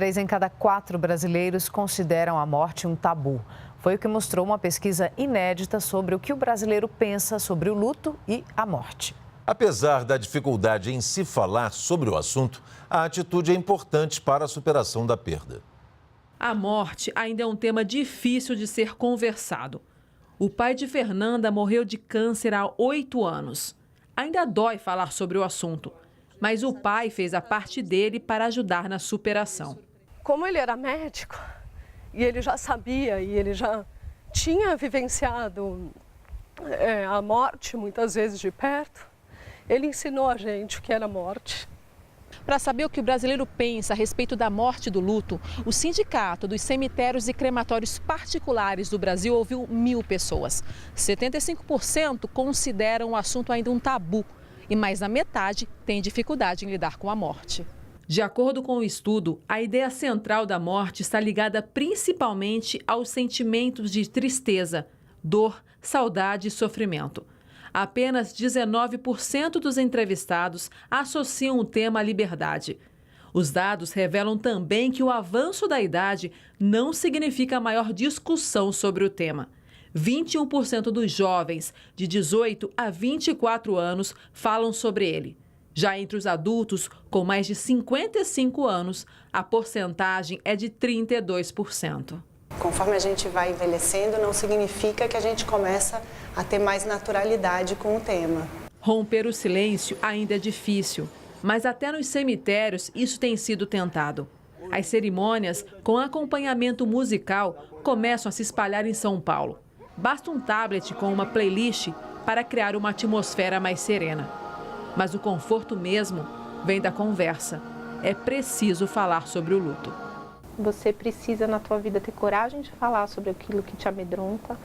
3 em cada 4 brasileiros consideram a morte um tabu. Foi o que mostrou uma pesquisa inédita sobre o que o brasileiro pensa sobre o luto e a morte. Apesar da dificuldade em se falar sobre o assunto, a atitude é importante para a superação da perda. A morte ainda é um tema difícil de ser conversado. O pai de Fernanda morreu de câncer há 8 anos. Ainda dói falar sobre o assunto, mas o pai fez a parte dele para ajudar na superação. Como ele era médico, e ele já sabia, e ele já tinha vivenciado a morte muitas vezes de perto, ele ensinou a gente o que era morte. Para saber o que o brasileiro pensa a respeito da morte e do luto, o Sindicato dos Cemitérios e Crematórios Particulares do Brasil ouviu 1.000 pessoas. 75% consideram o assunto ainda um tabu e mais da metade tem dificuldade em lidar com a morte. De acordo com o estudo, a ideia central da morte está ligada principalmente aos sentimentos de tristeza, dor, saudade e sofrimento. Apenas 19% dos entrevistados associam o tema à liberdade. Os dados revelam também que o avanço da idade não significa maior discussão sobre o tema. 21% dos jovens de 18 a 24 anos falam sobre ele. Já entre os adultos com mais de 55 anos, a porcentagem é de 32%. Conforme a gente vai envelhecendo, não significa que a gente começa a ter mais naturalidade com o tema. Romper o silêncio ainda é difícil, mas até nos cemitérios isso tem sido tentado. As cerimônias com acompanhamento musical começam a se espalhar em São Paulo. Basta um tablet com uma playlist para criar uma atmosfera mais serena. Mas o conforto mesmo vem da conversa. É preciso falar sobre o luto. Você precisa na tua vida ter coragem de falar sobre aquilo que te amedronta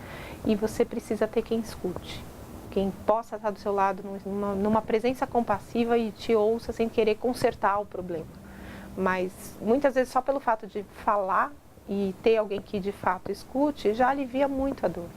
e você precisa ter quem escute. Quem possa estar do seu lado numa presença compassiva e te ouça sem querer consertar o problema. Mas muitas vezes só pelo fato de falar e ter alguém que de fato escute já alivia muito a dor.